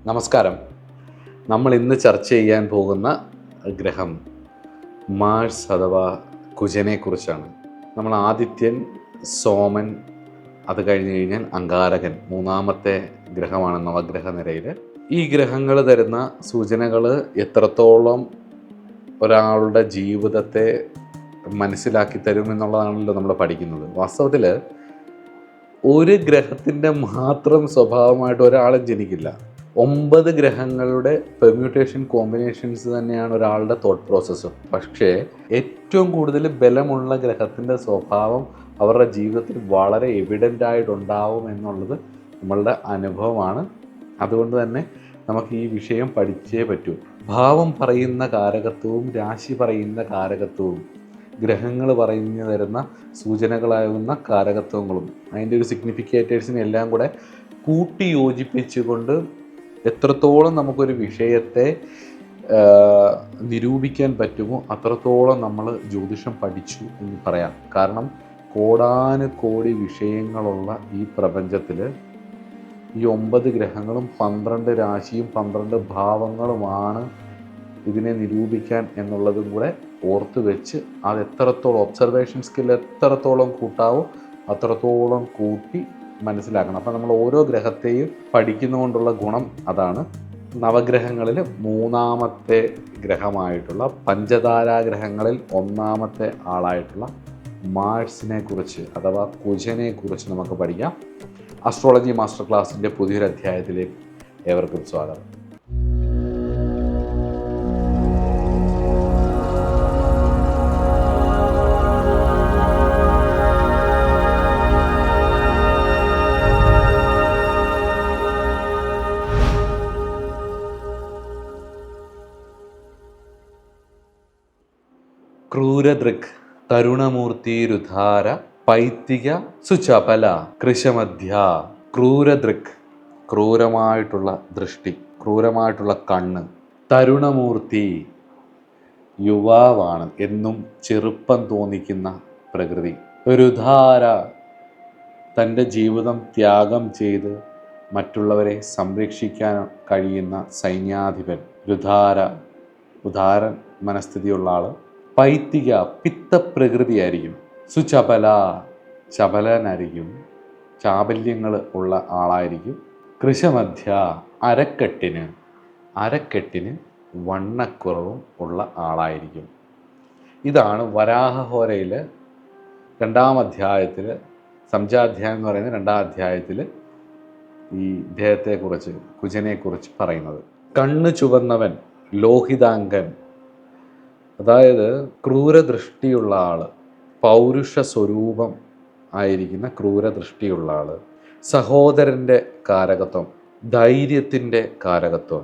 നമസ്കാരം. നമ്മൾ ഇന്ന് ചർച്ച ചെയ്യാൻ പോകുന്ന ഗ്രഹം മാഴ്സ് അഥവാ കുജനെ കുറിച്ചാണ്. നമ്മൾ ആദിത്യൻ, സോമൻ, അത് കഴിഞ്ഞ് കഴിഞ്ഞാൽ അങ്കാരകൻ മൂന്നാമത്തെ ഗ്രഹമാണ് നവഗ്രഹ നിരയിൽ. ഈ ഗ്രഹങ്ങൾ തരുന്ന സൂചനകൾ എത്രത്തോളം ഒരാളുടെ ജീവിതത്തെ മനസ്സിലാക്കി തരുമെന്നുള്ളതാണല്ലോ നമ്മൾ പഠിക്കുന്നത്. വാസ്തവത്തിൽ ഒരു ഗ്രഹത്തിൻ്റെ മാത്രം സ്വഭാവമായിട്ട് ഒരാളും ജനിക്കില്ല. 9 ഗ്രഹങ്ങളുടെ പെർമ്യൂട്ടേഷൻ കോമ്പിനേഷൻസ് തന്നെയാണ് ഒരാളുടെ തോട്ട് പ്രോസസ്സ്. പക്ഷേ ഏറ്റവും കൂടുതൽ ബലമുള്ള ഗ്രഹത്തിൻ്റെ സ്വഭാവം അവരുടെ ജീവിതത്തിൽ വളരെ എവിഡൻ്റ് ആയിട്ടുണ്ടാവും എന്നുള്ളത് നമ്മളുടെ അനുഭവമാണ്. അതുകൊണ്ട് തന്നെ നമുക്ക് ഈ വിഷയം പഠിച്ചേ പറ്റൂ. ഭാവം പറയുന്ന കാരകത്വവും രാശി പറയുന്ന കാരകത്വവും ഗ്രഹങ്ങൾ പറഞ്ഞു തരുന്ന സൂചനകളാകുന്ന കാരകത്വങ്ങളും അതിൻ്റെ ഒരു സിഗ്നിഫിക്കേറ്റേഴ്സിനെ എല്ലാം കൂടെ കൂട്ടി യോജിപ്പിച്ചുകൊണ്ട് എത്രത്തോളം നമുക്കൊരു വിഷയത്തെ നിരൂപിക്കാൻ പറ്റുമോ അത്രത്തോളം നമ്മൾ ജ്യോതിഷം പഠിച്ചു എന്ന് പറയാം. കാരണം കോടാനുകോടി വിഷയങ്ങളുള്ള ഈ പ്രപഞ്ചത്തിൽ ഈ 9 ഗ്രഹങ്ങളും 12 രാശിയും 12 ഭാവങ്ങളുമാണ് ഇതിനെ നിരൂപിക്കാൻ എന്നുള്ളതും കൂടെ ഓർത്ത് വെച്ച് അത് എത്രത്തോളം ഒബ്സർവേഷൻ സ്കിൽ എത്രത്തോളം കൂട്ടാവോ അത്രത്തോളം കൂട്ടി മനസ്സിലാക്കണം. അപ്പം നമ്മൾ ഓരോ ഗ്രഹത്തെയും പഠിക്കുന്നതുകൊണ്ടുള്ള ഗുണം അതാണ്. നവഗ്രഹങ്ങളിൽ മൂന്നാമത്തെ ഗ്രഹമായിട്ടുള്ള പഞ്ചതാരാഗ്രഹങ്ങളിൽ ഒന്നാമത്തെ ആളായിട്ടുള്ള മാഴ്സിനെ കുറിച്ച് അഥവാ കുജനെ കുറിച്ച് നമുക്ക് പഠിക്കാം. അസ്ട്രോളജി മാസ്റ്റർ ക്ലാസ്സിൻ്റെ പുതിയൊരു അധ്യായത്തിലേക്ക് ഏവർക്കും സ്വാഗതം. ക്രൂരദൃക്, തരുണമൂർത്തി, രുധാര, പൈത്തിക, സുചപല, കൃശമധ്യ. ക്രൂരദൃക്, ക്രൂരമായിട്ടുള്ള ദൃഷ്ടി, ക്രൂരമായിട്ടുള്ള കണ്ണ്. തരുണമൂർത്തി, യുവാവാണ്, എന്നും ചെറുപ്പം തോന്നിക്കുന്ന പ്രകൃതി. രുധാര, തൻ്റെ ജീവിതം ത്യാഗം ചെയ്ത് മറ്റുള്ളവരെ സംരക്ഷിക്കാൻ കഴിയുന്ന സൈന്യാധിപൻ. രുധാര, ഉദാരൻ മനസ്ഥിതിയുള്ള ആൾ. പൈത്തിക, പിത്തപ്രകൃതിയായിരിക്കും. സുചപല, ചപലനായിരിക്കും, ചാബല്യങ്ങൾ ഉള്ള ആളായിരിക്കും. കൃശമധ്യ, അരക്കെട്ടിന് വണ്ണക്കുറവും ഉള്ള ആളായിരിക്കും. ഇതാണ് വരാഹഹോരയിൽ 2-ാം അധ്യായത്തിൽ, സംജാധ്യായം എന്ന് പറയുന്ന 2-ാം അധ്യായത്തിൽ ഈ ഇദ്ദേഹത്തെക്കുറിച്ച്, കുജനെക്കുറിച്ച് പറയുന്നത്. കണ്ണ് ചുവന്നവൻ, ലോഹിതാംഗൻ, അതായത് ക്രൂരദൃഷ്ടിയുള്ള ആൾ, പൗരുഷ സ്വരൂപം ആയിരിക്കുന്ന ക്രൂരദൃഷ്ടിയുള്ള ആൾ. സഹോദരൻ്റെ കാരകത്വം, ധൈര്യത്തിൻ്റെ കാരകത്വം,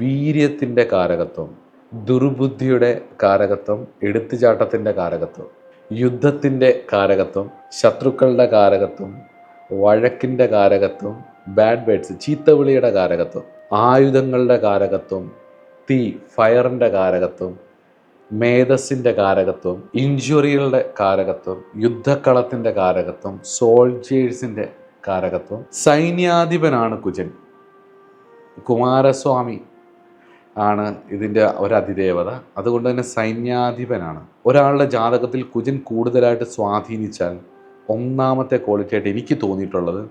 വീര്യത്തിൻ്റെ കാരകത്വം, ദുർബുദ്ധിയുടെ കാരകത്വം, എടുത്തുചാട്ടത്തിൻ്റെ കാരകത്വം, യുദ്ധത്തിൻ്റെ കാരകത്വം, ശത്രുക്കളുടെ കാരകത്വം, വഴക്കിൻ്റെ കാരകത്വം, ബാഡ് വേർഡ്സ്, ചീത്തവിളിയുടെ കാരകത്വം, ആയുധങ്ങളുടെ കാരകത്വം, തീ, ഫയറിൻ്റെ കാരകത്വം, മേധസ്സിൻ്റെ കാരകത്വം, ഇഞ്ചുറികളുടെ കാരകത്വം, യുദ്ധക്കളത്തിൻ്റെ കാരകത്വം, സോൾജേഴ്സിൻ്റെ കാരകത്വം. സൈന്യാധിപനാണ് കുജൻ. കുമാരസ്വാമി ആണ് ഇതിൻ്റെ ഒരധിദേവത. അതുകൊണ്ട് തന്നെ സൈന്യാധിപനാണ്. ഒരാളുടെ ജാതകത്തിൽ കുജൻ കൂടുതലായിട്ട് സ്വാധീനിച്ചാൽ ഒന്നാമത്തെ ക്വാളിറ്റി ആയിട്ട് എനിക്ക് തോന്നിയിട്ടുള്ളത്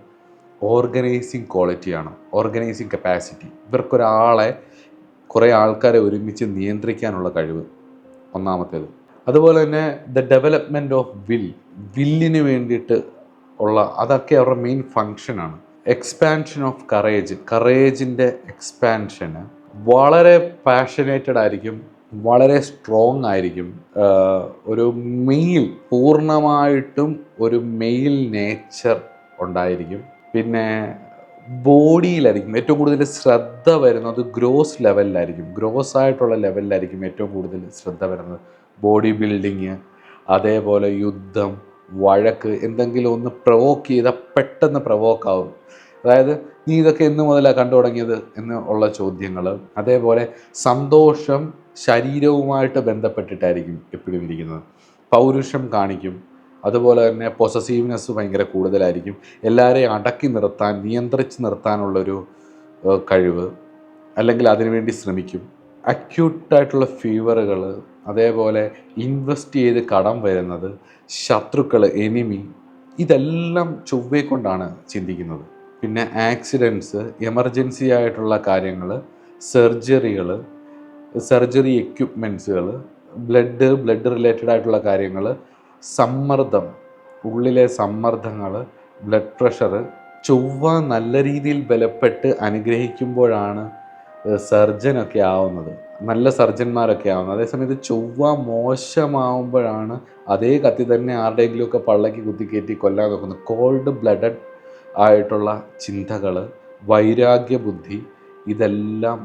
ഓർഗനൈസിങ് ക്വാളിറ്റിയാണ്, ഓർഗനൈസിങ് കപ്പാസിറ്റി. ഇവർക്കൊരാളെ, കുറേ ആൾക്കാരെ ഒരുമിച്ച് നിയന്ത്രിക്കാനുള്ള കഴിവ് ഒന്നാമത്തേത്. അതുപോലെ തന്നെ ദ ഡെവലപ്മെൻറ്റ് ഓഫ് വില്ലിന് വേണ്ടിയിട്ട് ഉള്ള, അതൊക്കെ അവരുടെ മെയിൻ ഫങ്ഷനാണ്. എക്സ്പാൻഷൻ ഓഫ് കറേജിൻ്റെ എക്സ്പാൻഷന് വളരെ പാഷനേറ്റഡ് ആയിരിക്കും, വളരെ സ്ട്രോങ് ആയിരിക്കും. ഒരു പൂർണ്ണമായിട്ടും ഒരു മെയിൽ നേച്ചർ ഉണ്ടായിരിക്കും. പിന്നെ ബോഡിയിലായിരിക്കും ഏറ്റവും കൂടുതൽ ശ്രദ്ധ വരുന്നത്, ഗ്രോസ് ലെവലിലായിരിക്കും, ഗ്രോസ് ആയിട്ടുള്ള ലെവലിലായിരിക്കും ഏറ്റവും കൂടുതൽ ശ്രദ്ധ വരുന്നത്. ബോഡി ബിൽഡിങ്, അതേപോലെ യുദ്ധം, വഴക്ക്, എന്തെങ്കിലും ഒന്ന് പ്രൊവോക്ക് ചെയ്താൽ പെട്ടെന്ന് പ്രൊവോക്കാവും. അതായത് നീ ഇതൊക്കെ എന്ന് മുതലാണ് കണ്ടു തുടങ്ങിയത് എന്നുള്ള ചോദ്യങ്ങൾ. അതേപോലെ സന്തോഷം ശരീരവുമായിട്ട് ബന്ധപ്പെട്ടിട്ടായിരിക്കും എപ്പോഴും ഇരിക്കുന്നത്. പൗരുഷം കാണിക്കും. അതുപോലെ തന്നെ പൊസസീവ്നെസ് ഭയങ്കര കൂടുതലായിരിക്കും. എല്ലാവരെയും അടക്കി നിർത്താൻ, നിയന്ത്രിച്ച് നിർത്താനുള്ളൊരു കഴിവ്. അല്ലെങ്കിൽ അതിനുവേണ്ടി ശ്രമിക്കും. അക്യൂട്ടായിട്ടുള്ള ഫീവറുകൾ, അതേപോലെ ഇൻവെസ്റ്റ് ചെയ്ത് കടം വരുന്നത്, ശത്രുക്കൾ, എനിമി, ഇതെല്ലാം ചൊവ്വയെ കൊണ്ടാണ് ചിന്തിക്കുന്നത്. പിന്നെ ആക്സിഡൻറ്റ്സ്, എമർജൻസി ആയിട്ടുള്ള കാര്യങ്ങൾ, സർജറികൾ, സർജറി എക്യുപ്മെൻറ്റ്സുകൾ, ബ്ലഡ് റിലേറ്റഡ് ആയിട്ടുള്ള കാര്യങ്ങൾ, സമ്മർദ്ദം, ഉള്ളിലെ സമ്മർദ്ദങ്ങൾ, ബ്ലഡ് പ്രഷർ. ചൊവ്വ നല്ല രീതിയിൽ ബലപ്പെട്ട് അനുഗ്രഹിക്കുമ്പോഴാണ് സർജനൊക്കെ ആവുന്നത്, നല്ല സർജന്മാരൊക്കെ ആവുന്നത്. അതേസമയത്ത് ചൊവ്വ മോശമാവുമ്പോഴാണ് അതേ കത്തി തന്നെ ആരുടെയെങ്കിലുമൊക്കെ പള്ളയ്ക്ക് കുത്തിക്കയറ്റി കൊല്ലാൻ നോക്കുന്നത്. കോൾഡ് ബ്ലഡഡ് ആയിട്ടുള്ള ചിന്തകൾ, വൈരാഗ്യ ബുദ്ധി, ഇതെല്ലാം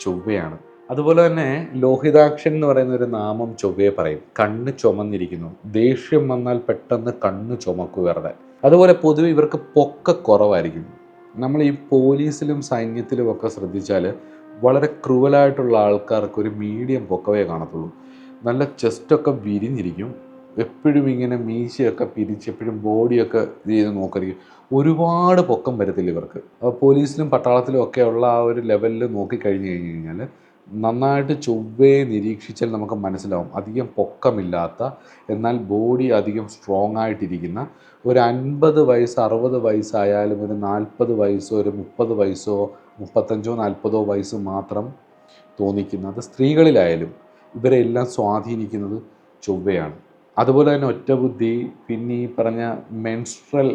ചൊവ്വയാണ്. അതുപോലെ തന്നെ ലോഹിതാക്ഷൻ എന്ന് പറയുന്ന ഒരു നാമം ചൊവ്വയെ പറയും. കണ്ണ് ചുമന്നിരിക്കുന്നു, ദേഷ്യം വന്നാൽ പെട്ടെന്ന് കണ്ണ് ചുമക്കുവരുടെ. അതുപോലെ പൊതുവെ ഇവർക്ക് പൊക്ക കുറവായിരിക്കും. നമ്മൾ ഈ പോലീസിലും സൈന്യത്തിലും ഒക്കെ ശ്രദ്ധിച്ചാൽ വളരെ ക്രൂവലായിട്ടുള്ള ആൾക്കാർക്ക് ഒരു മീഡിയം പൊക്കവേ കാണത്തുള്ളൂ. നല്ല ചെസ്റ്റൊക്കെ വിരിഞ്ഞിരിക്കും, എപ്പോഴും ഇങ്ങനെ മീശയൊക്കെ പിരിച്ച് എപ്പോഴും ബോഡിയൊക്കെ ഇത് ചെയ്ത് നോക്കിയിരിക്കും. ഒരുപാട് പൊക്കം വരത്തില്ല ഇവർക്ക്. പോലീസിലും പട്ടാളത്തിലും ഒക്കെ ഉള്ള ആ ഒരു ലെവലിൽ നോക്കിക്കഴിഞ്ഞ് കഴിഞ്ഞാൽ നന്നായിട്ട് ചൊവ്വയെ നിരീക്ഷിച്ചാൽ നമുക്ക് മനസ്സിലാവും. അധികം പൊക്കമില്ലാത്ത, എന്നാൽ ബോഡി അധികം സ്ട്രോങ് ആയിട്ടിരിക്കുന്ന, ഒരു 50 വയസ്സ് 60 വയസ്സായാലും ഒരു 40 വയസ്സോ ഒരു 30 വയസ്സോ 35 40 വയസ്സ് മാത്രം തോന്നിക്കുന്നത് സ്ത്രീകളിലായാലും ഇവരെ എല്ലാം സ്വാധീനിക്കുന്നത് ചൊവ്വയാണ്. അതുപോലെ തന്നെ ഒറ്റബുദ്ധി, പിന്നെ ഈ പറഞ്ഞ മെൻസ്ട്രൽ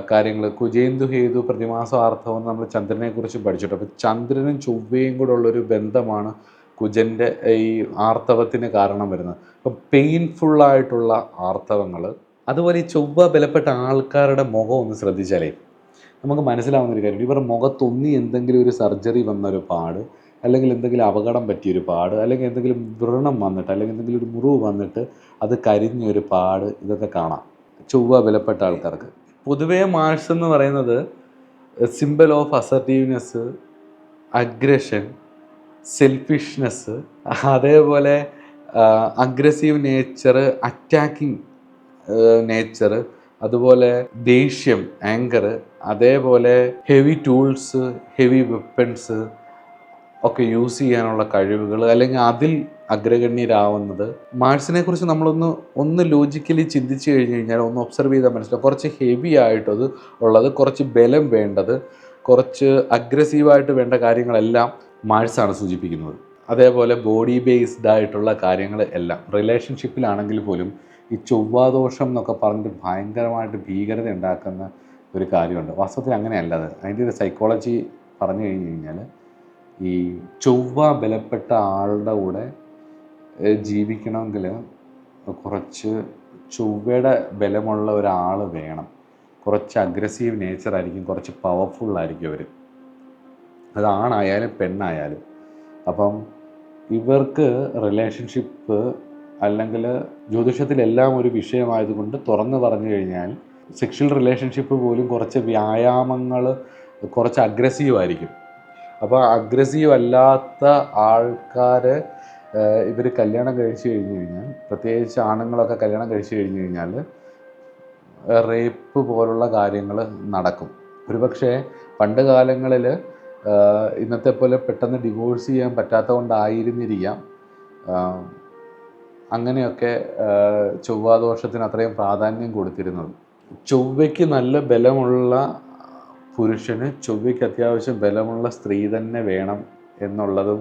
കാര്യങ്ങൾ, കുജേന്ദു ഹേതു പ്രതിമാസ ആർത്തവം നമ്മൾ ചന്ദ്രനെക്കുറിച്ച് പഠിച്ചിട്ടുണ്ട്. അപ്പോൾ ചന്ദ്രനും ചൊവ്വയും കൂടെ ഉള്ളൊരു ബന്ധമാണ് കുജൻ്റെ ഈ ആർത്തവത്തിന് കാരണം വരുന്നത്. അപ്പം പെയിൻഫുള്ളായിട്ടുള്ള ആർത്തവങ്ങൾ. അതുപോലെ ഈ ചൊവ്വ ബലപ്പെട്ട ആൾക്കാരുടെ മുഖം ഒന്ന് ശ്രദ്ധിച്ചാലേ നമുക്ക് മനസ്സിലാവുന്നൊരു കാര്യം, ഇവർ മുഖത്തൊന്നി എന്തെങ്കിലും ഒരു സർജറി വന്നൊരു പാട്, അല്ലെങ്കിൽ എന്തെങ്കിലും അപകടം പറ്റിയൊരു പാട്, അല്ലെങ്കിൽ എന്തെങ്കിലും വ്രണം വന്നിട്ട്, അല്ലെങ്കിൽ എന്തെങ്കിലും ഒരു മുറിവ് വന്നിട്ട് അത് കരിഞ്ഞൊരു പാട്, ഇതൊക്കെ കാണാം ചൊവ്വ ബലപ്പെട്ട ആൾക്കാർക്ക്. പൊതുവേ മാഴ്സ് എന്ന് പറയുന്നത് symbol of assertiveness, aggression, selfishness, അതേപോലെ അഗ്രസീവ് നേച്ചർ, അറ്റാക്കിംഗ് നേച്ചർ, അതുപോലെ ദേഷ്യം, ആങ്കർ, അതേപോലെ ഹെവി ടൂൾസ്, ഹെവി വെപ്പൺസ് ഒക്കെ യൂസ് ചെയ്യാനുള്ള കഴിവുകൾ, അല്ലെങ്കിൽ അതിൽ അഗ്രഗണ്യരാവുന്നത്. മാഴ്സിനെ കുറിച്ച് നമ്മളൊന്ന് ലോജിക്കലി ചിന്തിച്ച് കഴിഞ്ഞ് കഴിഞ്ഞാൽ, ഒന്ന് ഒബ്സർവ് ചെയ്താൽ മനസ്സിലാവും. കുറച്ച് ഹെവി ആയിട്ടത് ഉള്ളത്, കുറച്ച് ബലം വേണ്ടത്, കുറച്ച് അഗ്രസീവായിട്ട് വേണ്ട കാര്യങ്ങളെല്ലാം മാഴ്സാണ് സൂചിപ്പിക്കുന്നത്. അതേപോലെ ബോഡി ബേസ്ഡ് ആയിട്ടുള്ള കാര്യങ്ങൾ എല്ലാം. റിലേഷൻഷിപ്പിലാണെങ്കിൽ പോലും ഈ ചൊവ്വാദോഷം എന്നൊക്കെ പറഞ്ഞിട്ട് ഭയങ്കരമായിട്ട് ഭീകരത ഉണ്ടാക്കുന്ന ഒരു കാര്യമുണ്ട്. വാസ്തവത്തിൽ അങ്ങനെയല്ല. അതിൻ്റെ ഒരു സൈക്കോളജി പറഞ്ഞു കഴിഞ്ഞ് കഴിഞ്ഞാൽ, ഈ ചൊവ്വ ബലപ്പെട്ട ആളുടെ കൂടെ ജീവിക്കണമെങ്കിൽ കുറച്ച് ചൊവ്വയുടെ ബലമുള്ള ഒരാൾ വേണം. കുറച്ച് അഗ്രസീവ് നേച്ചറായിരിക്കും, കുറച്ച് പവർഫുള്ളായിരിക്കും അവർ. അത് ആണായാലും പെണ്ണായാലും. അപ്പം ഇവർക്ക് റിലേഷൻഷിപ്പ്, അല്ലെങ്കിൽ ജ്യോതിഷത്തിലെല്ലാം ഒരു വിഷയമായതുകൊണ്ട് തുറന്ന് പറഞ്ഞു കഴിഞ്ഞാൽ സെക്ഷൽ റിലേഷൻഷിപ്പ് പോലും കുറച്ച് വ്യായാമങ്ങൾ, കുറച്ച് അഗ്രസീവായിരിക്കും. അപ്പോൾ അഗ്രസീവ് അല്ലാത്ത ആൾക്കാർ ഇവർ കല്യാണം കഴിച്ചു കഴിഞ്ഞ് കഴിഞ്ഞാൽ, പ്രത്യേകിച്ച് ആണുങ്ങളൊക്കെ കല്യാണം കഴിച്ചു കഴിഞ്ഞ് കഴിഞ്ഞാൽ റേപ്പ് പോലുള്ള കാര്യങ്ങൾ നടക്കും. ഒരുപക്ഷെ പണ്ട് കാലങ്ങളിൽ ഇന്നത്തെ പോലെ പെട്ടെന്ന് ഡിവോഴ്സ് ചെയ്യാൻ പറ്റാത്തത് കൊണ്ടായിരുന്നിരിക്കാം അങ്ങനെയൊക്കെ ചൊവ്വാദോഷത്തിന് അത്രയും പ്രാധാന്യം കൊടുത്തിരുന്നത്. ചൊവ്വയ്ക്ക് നല്ല ബലമുള്ള പുരുഷന് ചൊവ്വയ്ക്ക് അത്യാവശ്യം ബലമുള്ള സ്ത്രീ തന്നെ വേണം എന്നുള്ളതും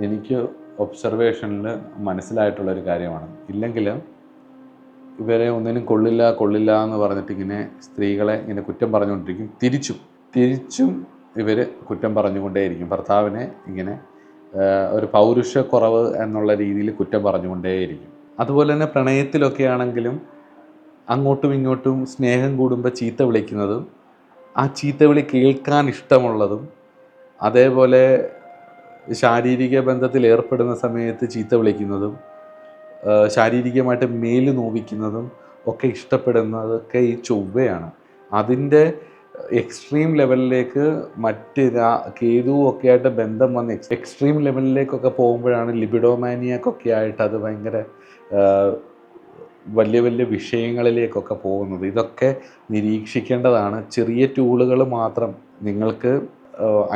എനിക്ക് ഒബ്സർവേഷനിൽ മനസ്സിലായിട്ടുള്ളൊരു കാര്യമാണ്. ഇല്ലെങ്കിൽ ഇവരെ ഒന്നിനും കൊള്ളില്ല എന്ന് പറഞ്ഞിട്ട് ഇങ്ങനെ സ്ത്രീകളെ ഇങ്ങനെ കുറ്റം പറഞ്ഞുകൊണ്ടിരിക്കും. തിരിച്ചും ഇവർ കുറ്റം പറഞ്ഞുകൊണ്ടേയിരിക്കും. ഭർത്താവിനെ ഇങ്ങനെ ഒരു പൗരുഷക്കുറവ് എന്നുള്ള രീതിയിൽ കുറ്റം പറഞ്ഞുകൊണ്ടേയിരിക്കും. അതുപോലെ തന്നെ പ്രണയത്തിലൊക്കെ ആണെങ്കിലും അങ്ങോട്ടും ഇങ്ങോട്ടും സ്നേഹം കൂടുമ്പോൾ ചീത്ത വിളിക്കുന്നതും, ആ ചീത്തവിളി കേൾക്കാൻ ഇഷ്ടമുള്ളതും, അതേപോലെ ശാരീരിക ബന്ധത്തിൽ ഏർപ്പെടുന്ന സമയത്ത് ചീത്ത വിളിക്കുന്നതും, ശാരീരികമായിട്ട് മേല് നോവിക്കുന്നതും ഒക്കെ ഇഷ്ടപ്പെടുന്നതൊക്കെ ഈ ചൊവ്വയാണ്. അതിൻ്റെ എക്സ്ട്രീം ലെവലിലേക്ക് മറ്റ് കേതുവും ഒക്കെ ആയിട്ട് ബന്ധം വന്ന് എക്സ്ട്രീം ലെവലിലേക്കൊക്കെ പോകുമ്പോഴാണ് ലിബിഡോമാനിയൊക്കെ ആയിട്ട് അത് ഭയങ്കര വലിയ വലിയ വിഷയങ്ങളിലേക്കൊക്കെ പോകുന്നത്. ഇതൊക്കെ നിരീക്ഷിക്കേണ്ടതാണ്. ചെറിയ ടൂളുകൾ മാത്രം നിങ്ങൾക്ക്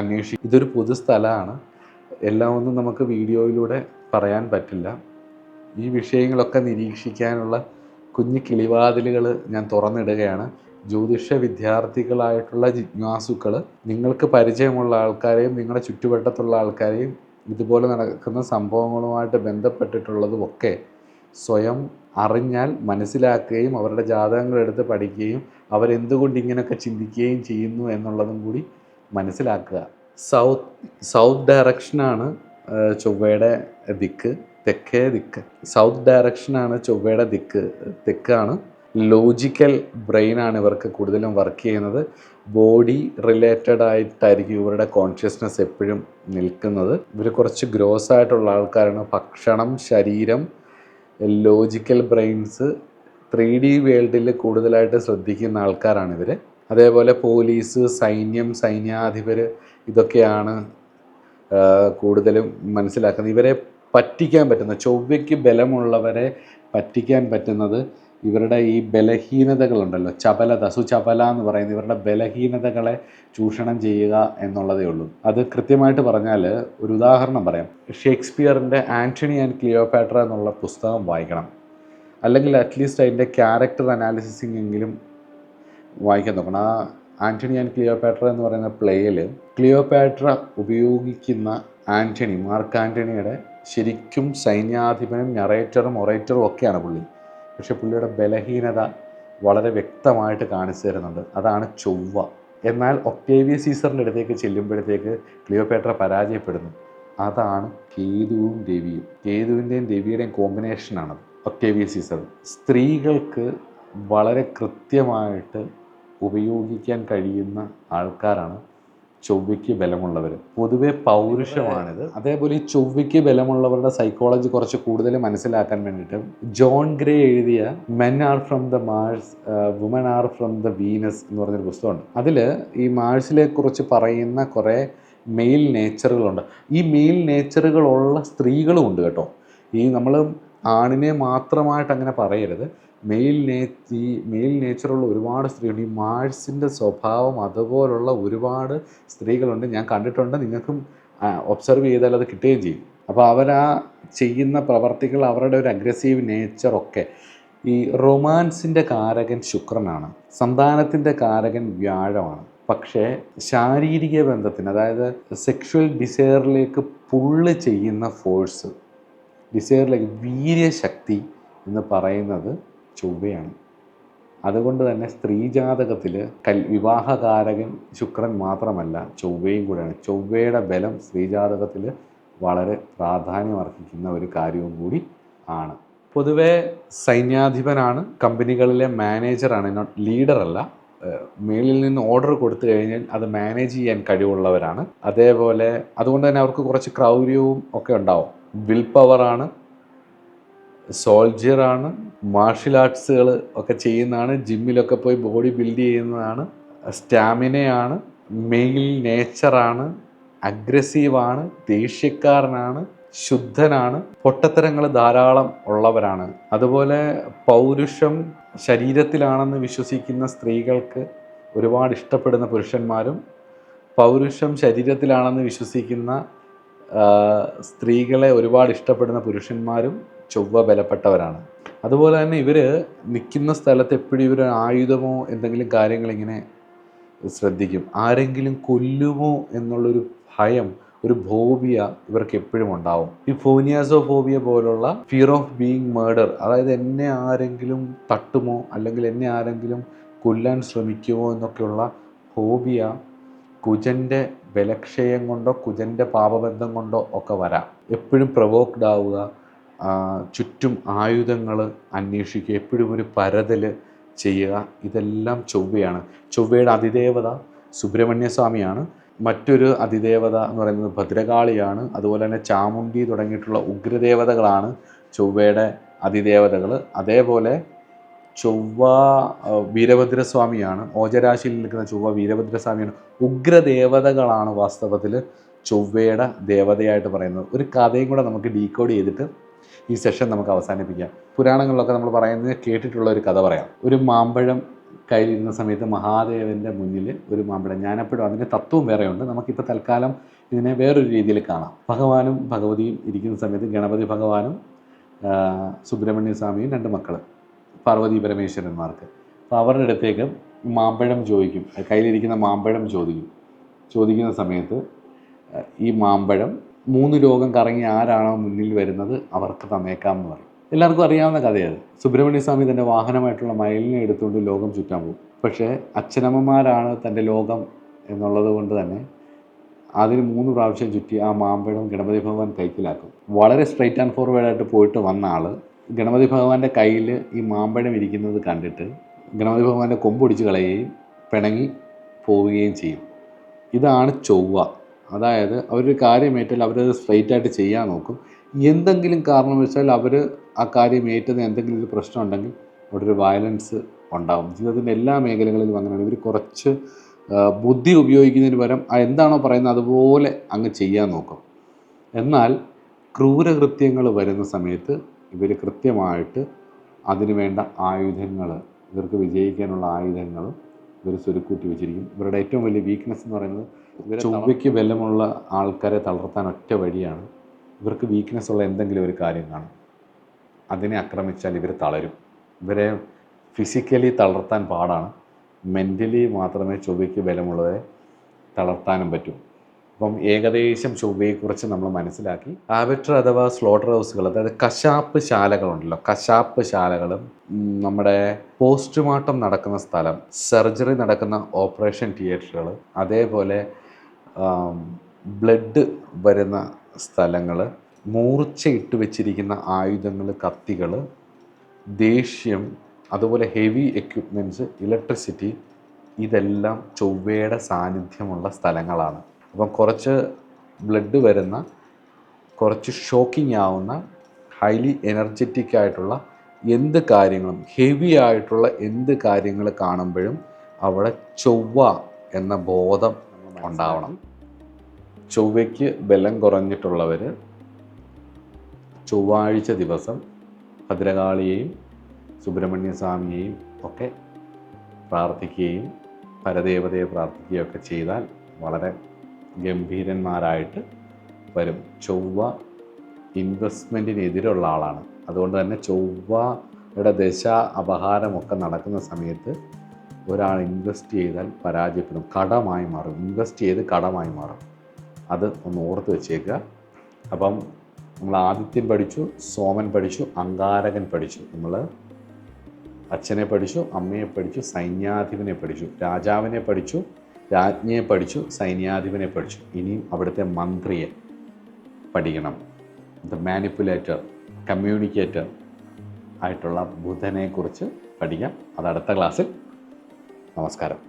അന്വേഷിക്കും. ഇതൊരു പൊതു സ്ഥലമാണ്, എല്ലാം ഒന്നും നമുക്ക് വീഡിയോയിലൂടെ പറയാൻ പറ്റില്ല. ഈ വിഷയങ്ങളൊക്കെ നിരീക്ഷിക്കാനുള്ള കുഞ്ഞു കിളിവാതിലുകൾ ഞാൻ തുറന്നിടുകയാണ്. ജ്യോതിഷ വിദ്യാർത്ഥികളായിട്ടുള്ള ജിജ്ഞാസുക്കൾ, നിങ്ങൾക്ക് പരിചയമുള്ള ആൾക്കാരെയും നിങ്ങളുടെ ചുറ്റുവട്ടത്തുള്ള ആൾക്കാരെയും ഇതുപോലെ നടക്കുന്ന സംഭവങ്ങളുമായിട്ട് ബന്ധപ്പെട്ടിട്ടുള്ളതുമൊക്കെ സ്വയം അറിഞ്ഞാൽ മനസ്സിലാക്കുകയും അവരുടെ ജാതകങ്ങൾ എടുത്ത് പഠിക്കുകയും അവരെന്തുകൊണ്ട് ഇങ്ങനെയൊക്കെ ചിന്തിക്കുകയും ചെയ്യുന്നു എന്നുള്ളതും കൂടി മനസ്സിലാക്കുക. സൗത്ത് ഡയറക്ഷനാണ് ചൊവ്വയുടെ ദിക്ക്, തെക്കേ ദിക്ക്. സൗത്ത് ഡയറക്ഷനാണ് ചൊവ്വയുടെ ദിക്ക്, തെക്കാണ്. ലോജിക്കൽ ബ്രെയിനാണ് ഇവർക്ക് കൂടുതലും വർക്ക് ചെയ്യുന്നത്. ബോഡി റിലേറ്റഡ് ആയിട്ടായിരിക്കും ഇവരുടെ കോൺഷ്യസ്നെസ് എപ്പോഴും നിൽക്കുന്നത്. ഇവർ കുറച്ച് ഗ്രോസ് ആയിട്ടുള്ള ആൾക്കാരാണ്. ഭക്ഷണം, ശരീരം, ലോജിക്കൽ ബ്രെയിൻസ്, 3D വേൾഡിൽ കൂടുതലായിട്ട് ശ്രദ്ധിക്കുന്ന ആൾക്കാരാണ് ഇവർ. അതേപോലെ പോലീസ്, സൈന്യം, സൈന്യാധിപർ ഇതൊക്കെയാണ് കൂടുതലും മനസ്സിലാക്കുന്നത്. ഇവരെ പറ്റിക്കാൻ പറ്റുന്ന, ചൊവ്വയ്ക്ക് ബലമുള്ളവരെ പറ്റിക്കാൻ പറ്റുന്നത് ഇവരുടെ ഈ ബലഹീനതകളുണ്ടല്ലോ, ചപലത, സുചപല എന്ന് പറയുന്നത്, ഇവരുടെ ബലഹീനതകളെ ചൂഷണം ചെയ്യുക എന്നുള്ളതേ ഉള്ളൂ. അത് കൃത്യമായിട്ട് പറഞ്ഞാൽ ഒരു ഉദാഹരണം പറയാം. ഷേക്സ്പിയറിൻ്റെ ആൻ്റണി ആൻഡ് ക്ലിയോപാട്ര എന്നുള്ള പുസ്തകം വായിക്കണം, അല്ലെങ്കിൽ അറ്റ്ലീസ്റ്റ് അതിൻ്റെ ക്യാരക്ടർ അനാലിസിസിങ് എങ്കിലും വായിക്കാൻ നോക്കണം. ആ ആൻ്റണി ആൻഡ് ക്ലിയോപാട്ര എന്ന് പറയുന്ന പ്ലേയിൽ ക്ലിയോപാട്ര ഉപയോഗിക്കുന്ന ആൻ്റണി, മാർക്ക് ആൻ്റണിയുടെ ശരിക്കും സൈന്യാധിപനും നറേറ്ററും ഒറേറ്ററും ഒക്കെയാണ് പുള്ളി. പക്ഷെ പുള്ളിയുടെ ബലഹീനത വളരെ വ്യക്തമായിട്ട് കാണിച്ചു തരുന്നുണ്ട്. അതാണ് ചൊവ്വ. എന്നാൽ ഒക്ടേവിയസ് സീസറിൻ്റെ അടുത്തേക്ക് ചെല്ലുമ്പോഴത്തേക്ക് ക്ലിയോപാട്ര പരാജയപ്പെടുന്നു. അതാണ് കേതുവും രവിയും. കേതുവിൻ്റെയും രവിയുടെയും കോമ്പിനേഷനാണത് ഒക്ടേവിയസ് സീസർ. സ്ത്രീകൾക്ക് വളരെ കൃത്യമായിട്ട് ഉപയോഗിക്കാൻ കഴിയുന്ന ആൾക്കാരാണ് ചൊവ്വയ്ക്ക് ബലമുള്ളവർ. പൊതുവെ പൗരുഷമാണിത്. അതേപോലെ ഈ ചൊവ്വയ്ക്ക് ബലമുള്ളവരുടെ സൈക്കോളജി കുറച്ച് കൂടുതൽ മനസ്സിലാക്കാൻ വേണ്ടിയിട്ട് ജോൺ ഗ്രേ എഴുതിയ men are from the Mars, women are from the Venus എന്ന് പറഞ്ഞൊരു പുസ്തകമുണ്ട്. അതിൽ ഈ മാഴ്സിലെ കുറിച്ച് പറയുന്ന കുറേ മെയിൽ നേച്ചറുകളുണ്ട്. ഈ മെയിൽ നേച്ചറുകളുള്ള സ്ത്രീകളും ഉണ്ട് കേട്ടോ. ഈ നമ്മൾ ആണിനെ മാത്രമായിട്ട് അങ്ങനെ പറയരുത്. ഈ മെയിൽ നേച്ചറുള്ള ഒരുപാട് സ്ത്രീകളുണ്ട്. ഈ മാഴ്സിൻ്റെ സ്വഭാവം അതുപോലുള്ള ഒരുപാട് സ്ത്രീകളുണ്ട്, ഞാൻ കണ്ടിട്ടുണ്ട്. നിങ്ങൾക്കും ഒബ്സർവ് ചെയ്താൽ അത് കിട്ടുകയും ചെയ്യും. അപ്പോൾ അവരാ ചെയ്യുന്ന പ്രവർത്തികൾ, അവരുടെ ഒരു അഗ്രസീവ് നേച്ചറൊക്കെ. ഈ റൊമാൻസിൻ്റെ കാരകൻ ശുക്രനാണ്, സന്താനത്തിൻ്റെ കാരകൻ വ്യാഴമാണ്. പക്ഷേ ശാരീരിക ബന്ധത്തിന്, അതായത് സെക്ഷുവൽ ഡിസയറിലേക്ക് പുള്ള് ചെയ്യുന്ന ഫോഴ്സ്, ഡിസയറിലേക്ക് വീര്യശക്തി എന്ന് പറയുന്നത് ചൊവ്വയാണ്. അതുകൊണ്ട് തന്നെ സ്ത്രീജാതകത്തിൽ വിവാഹകാരകൻ ശുക്രൻ മാത്രമല്ല, ചൊവ്വയും കൂടെയാണ്. ചൊവ്വയുടെ ബലം സ്ത്രീജാതകത്തിൽ വളരെ പ്രാധാന്യമർഹിക്കുന്ന ഒരു കാര്യവും കൂടി ആണ്. പൊതുവേ സൈന്യാധിപനാണ്, കമ്പനികളിലെ മാനേജറാണ്, നോട്ട് ലീഡറല്ല. മേളിൽ നിന്ന് ഓർഡർ കൊടുത്തു കഴിഞ്ഞാൽ അത് മാനേജ് ചെയ്യാൻ കഴിവുള്ളവരാണ്. അതേപോലെ അതുകൊണ്ട് തന്നെ അവർക്ക് കുറച്ച് ക്രൗര്യവും ഒക്കെ ഉണ്ടാവും. വിൽ പവറാണ്, സോൾജിയറാണ്, മാർഷ്യൽ ആർട്സുകൾ ഒക്കെ ചെയ്യുന്നതാണ്, ജിമ്മിലൊക്കെ പോയി ബോഡി ബിൽഡ് ചെയ്യുന്നതാണ്, സ്റ്റാമിനയാണ്, മെയിൽ നേച്ചറാണ്, അഗ്രസീവാണ്, ദേഷ്യക്കാരനാണ്, ശുദ്ധനാണ്, പൊട്ടത്തരങ്ങൾ ധാരാളം ഉള്ളവരാണ്. അതുപോലെ പൗരുഷം ശരീരത്തിലാണെന്ന് വിശ്വസിക്കുന്ന സ്ത്രീകൾക്ക് ഒരുപാട് ഇഷ്ടപ്പെടുന്ന പുരുഷന്മാരും, പൗരുഷം ശരീരത്തിലാണെന്ന് വിശ്വസിക്കുന്ന സ്ത്രീകളെ ഒരുപാട് ഇഷ്ടപ്പെടുന്ന പുരുഷന്മാരും ചൊവ്വ ബലപ്പെട്ടവരാണ്. അതുപോലെ തന്നെ ഇവർ നിൽക്കുന്ന സ്ഥലത്ത് എപ്പോഴും ഇവർ ആയുധമോ എന്തെങ്കിലും കാര്യങ്ങളിങ്ങനെ ശ്രദ്ധിക്കും. ആരെങ്കിലും കൊല്ലുമോ എന്നുള്ളൊരു ഭയം, ഒരു ഫോബിയ ഇവർക്ക് എപ്പോഴും ഉണ്ടാവും. ഈ ഫോനിയാസോഫോബിയ പോലുള്ള ഫിയർ ഓഫ് ബീയിങ് മേർഡർ, അതായത് എന്നെ ആരെങ്കിലും തട്ടുമോ അല്ലെങ്കിൽ എന്നെ ആരെങ്കിലും കൊല്ലാൻ ശ്രമിക്കുമോ എന്നൊക്കെയുള്ള ഫോബിയ കുജൻ്റെ ബലക്ഷയം കൊണ്ടോ കുജൻ്റെ പാപബന്ധം കൊണ്ടോ ഒക്കെ വരാം. എപ്പോഴും പ്രൊവോക്ഡ് ആവുക, ചുറ്റും ആയുധങ്ങൾ അന്വേഷിക്കുക, എപ്പോഴും ഒരു പരതൽ ചെയ്യുക, ഇതെല്ലാം ചൊവ്വയാണ്. ചൊവ്വയുടെ അതിദേവത സുബ്രഹ്മണ്യസ്വാമിയാണ്. മറ്റൊരു അതിദേവത എന്ന് പറയുന്നത് ഭദ്രകാളിയാണ്. അതുപോലെ തന്നെ ചാമുണ്ഡി തുടങ്ങിയിട്ടുള്ള ഉഗ്രദേവതകളാണ് ചൊവ്വയുടെ അതിദേവതകൾ. അതേപോലെ ചൊവ്വ വീരഭദ്രസ്വാമിയാണ്. ഓജരാശിയിൽ നിൽക്കുന്ന ചൊവ്വ വീരഭദ്രസ്വാമിയാണ്. ഉഗ്രദേവതകളാണ് വാസ്തവത്തിൽ ചൊവ്വയുടെ ദേവതയായിട്ട് പറയുന്നത്. ഒരു കഥയും കൂടെ നമുക്ക് ഡീകോഡ് ചെയ്തിട്ട് ഈ സെഷൻ നമുക്ക് അവസാനിപ്പിക്കാം. പുരാണങ്ങളിലൊക്കെ നമ്മൾ പറയുന്നത് കേട്ടിട്ടുള്ള ഒരു കഥ പറയാം. ഒരു മാമ്പഴം കയ്യിലിരുന്ന സമയത്ത് മഹാദേവൻ്റെ മുന്നിൽ ഒരു മാമ്പഴം. ഞാനെപ്പോഴും അതിൻ്റെ തത്വം വേറെയുണ്ട്, നമുക്കിപ്പോൾ തൽക്കാലം ഇതിനെ വേറൊരു രീതിയിൽ കാണാം. ഭഗവാനും ഭഗവതിയും ഇരിക്കുന്ന സമയത്ത് ഗണപതി ഭഗവാനും സുബ്രഹ്മണ്യ സ്വാമിയും 2 മക്കൾ, പാർവതി പരമേശ്വരന്മാർക്ക്. അപ്പോൾ അവരുടെ അടുത്തേക്ക് മാമ്പഴം ചോദിക്കും, കയ്യിലിരിക്കുന്ന മാമ്പഴം ചോദിക്കുന്ന സമയത്ത് ഈ മാമ്പഴം 3 ലോകം കറങ്ങി ആരാണോ മുന്നിൽ വരുന്നത് അവർക്ക് തന്നേക്കാം എന്ന് പറയും. എല്ലാവർക്കും അറിയാവുന്ന കഥയാണ്. സുബ്രഹ്മണ്യ സ്വാമി തൻ്റെ വാഹനമായിട്ടുള്ള മയിലിനെ എടുത്തുകൊണ്ട് ലോകം ചുറ്റാൻ പോകും. പക്ഷേ അച്ഛനമ്മമാരാണ് തൻ്റെ ലോകം എന്നുള്ളത് കൊണ്ട് തന്നെ അതിന് 3 പ്രാവശ്യം ചുറ്റി ആ മാമ്പഴം ഗണപതി ഭഗവാൻ കൈക്കലാക്കും. വളരെ സ്ട്രൈറ്റ് ആൻഡ് ഫോർവേഡായിട്ട് പോയിട്ട് വന്ന ആൾ ഗണപതി ഭഗവാന്റെ കയ്യിൽ ഈ മാമ്പഴം ഇരിക്കുന്നത് കണ്ടിട്ട് ഗണപതി ഭഗവാന്റെ കൊമ്പൊടിച്ച് കളയുകയും പിണങ്ങി പോവുകയും ചെയ്യും. ഇതാണ് ചൊവ്വ. അതായത് അവരൊരു കാര്യമേറ്റാൽ അവരത് സ്ട്രൈറ്റായിട്ട് ചെയ്യാൻ നോക്കും. എന്തെങ്കിലും കാരണം വെച്ചാൽ അവർ ആ കാര്യം ഏറ്റത് എന്തെങ്കിലും ഒരു പ്രശ്നം ഉണ്ടെങ്കിൽ അവിടെ ഒരു വയലൻസ് ഉണ്ടാകും. ജീവിതത്തിൻ്റെ എല്ലാ മേഖലകളിലും അങ്ങനെയാണ്. ഇവർ കുറച്ച് ബുദ്ധി ഉപയോഗിക്കുന്നതിന് പകരം എന്താണോ പറയുന്നത് അതുപോലെ അങ്ങ് ചെയ്യാൻ നോക്കും. എന്നാൽ ക്രൂരകൃത്യങ്ങൾ വരുന്ന സമയത്ത് ഇവർ കൃത്യമായിട്ട് അതിനു വേണ്ട ആയുധങ്ങൾ, ഇവർക്ക് വിജയിക്കാനുള്ള ആയുധങ്ങളും ഇവർ സ്വരുക്കൂട്ടി വെച്ചിരിക്കും. ഇവരുടെ ഏറ്റവും വലിയ വീക്ക്നെസ് എന്ന് പറയുന്നത് ചൊവ്വയ്ക്ക് ബലമുള്ള ആൾക്കാരെ തളർത്താൻ ഒറ്റ വഴിയാണ്, ഇവർക്ക് വീക്ക്നെസ് ഉള്ള എന്തെങ്കിലും ഒരു കാര്യം കാണും, അതിനെ ആക്രമിച്ചാൽ ഇവർ തളരും. ഇവരെ ഫിസിക്കലി തളർത്താൻ പാടാണ്, മെൻ്റലി മാത്രമേ ചൊവ്വയ്ക്ക് ബലമുള്ളവരെ തളർത്താനും പറ്റൂ. അപ്പം ഏകദേശം ചൊവ്വയെക്കുറിച്ച് നമ്മൾ മനസ്സിലാക്കി. ആബറ്റർ അഥവാ സ്ലോട്ടർ ഹൗസുകൾ, അതായത് കശാപ്പ് ശാലകളുണ്ടല്ലോ, കശാപ്പ് ശാലകളും നമ്മുടെ പോസ്റ്റ്മോർട്ടം നടക്കുന്ന സ്ഥലം, സർജറി നടക്കുന്ന ഓപ്പറേഷൻ തിയേറ്ററുകൾ, അതേപോലെ ബ്ലഡ് വരുന്ന സ്ഥലങ്ങൾ, മൂർച്ചയിട്ട് വെച്ചിരിക്കുന്ന ആയുധങ്ങൾ, കത്തികൾ, ദേഷ്യം, അതുപോലെ ഹെവി എക്യുപ്മെൻറ്റ്സ്, ഇലക്ട്രിസിറ്റി, ഇതെല്ലാം ചൊവ്വയുടെ സാന്നിധ്യമുള്ള സ്ഥലങ്ങളാണ്. അപ്പം കുറച്ച് ബ്ലഡ് വരുന്ന, കുറച്ച് ഷോക്കിംഗ് ആവുന്ന, ഹൈലി എനർജറ്റിക് ആയിട്ടുള്ള എന്ത് കാര്യങ്ങളും, ഹെവി ആയിട്ടുള്ള എന്ത് കാര്യങ്ങൾ കാണുമ്പോഴും അവിടെ ചൊവ്വ എന്ന ബോധം ഉണ്ടാവണം. ചൊവ്വയ്ക്ക് ബലം കുറഞ്ഞിട്ടുള്ളവർ ചൊവ്വാഴ്ച ദിവസം ഭദ്രകാളിയെയും സുബ്രഹ്മണ്യ സ്വാമിയെയും ഒക്കെ പ്രാർത്ഥിക്കുകയും പരദേവതയെ പ്രാർത്ഥിക്കുകയും ഒക്കെ ചെയ്താൽ വളരെ ഗംഭീരന്മാരായിട്ട് വരും. ചൊവ്വ ഇൻവെസ്റ്റ്മെൻറ്റിനെതിരുള്ള ആളാണ്. അതുകൊണ്ട് തന്നെ ചൊവ്വയുടെ ദശ അപഹാരമൊക്കെ നടക്കുന്ന സമയത്ത് ഒരാൾ ഇൻവെസ്റ്റ് ചെയ്താൽ പരാജയപ്പെടും, കടമായി മാറും, ഇൻവെസ്റ്റ് ചെയ്ത് കടമായി മാറും. അത് ഒന്ന് ഓർത്ത് വെച്ചേക്കുക. അപ്പം നമ്മൾ ആദിത്യൻ പഠിച്ചു, സോമൻ പഠിച്ചു, അങ്കാരകൻ പഠിച്ചു, നമ്മൾ അച്ഛനെ പഠിച്ചു, അമ്മയെ പഠിച്ചു, സൈന്യാധിപനെ പഠിച്ചു, രാജാവിനെ പഠിച്ചു, രാജ്ഞിയെ പഠിച്ചു, സൈന്യാധിപനെ പഠിച്ചു. ഇനിയും അവിടുത്തെ മന്ത്രിയെ പഠിക്കണം. ദ മാനിപ്പുലേറ്റർ, കമ്മ്യൂണിക്കേറ്റർ ആയിട്ടുള്ള ബുധനെക്കുറിച്ച് പഠിക്കാം. അത് അടുത്ത ക്ലാസ്സിൽ. നമസ്കാരം.